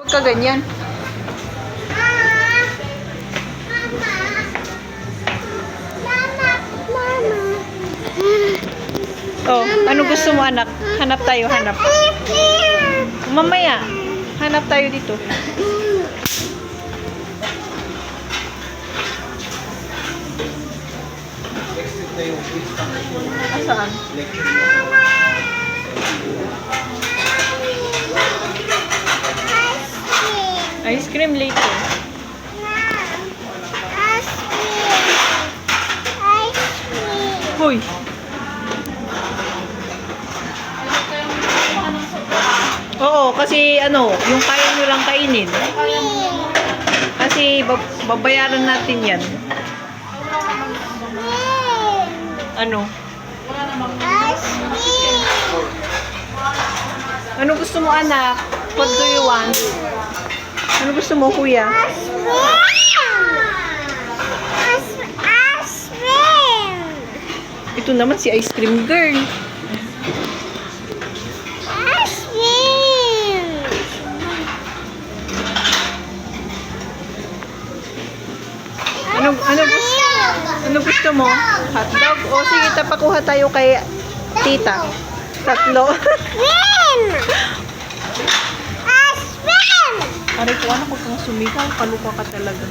ka ganyan? Oh, ano gusto mo anak? Hanap tayo, hanap. Mamaya, hanap tayo dito. Saan? Ice cream later. Hoy! Oo, kasi ano, yung kaya nyo lang kainin. Kasi babayaran natin yan. Ano? Ano gusto mo anak? What do you want? Ano gusto mo kuya? Ito naman si ice cream girl. Ano gusto mo? Hotdog? O sige, tapakuha tayo kay tita. Tatlo. Aray ko, anak, huwag kang sumigaw. Kaluka ka talaga.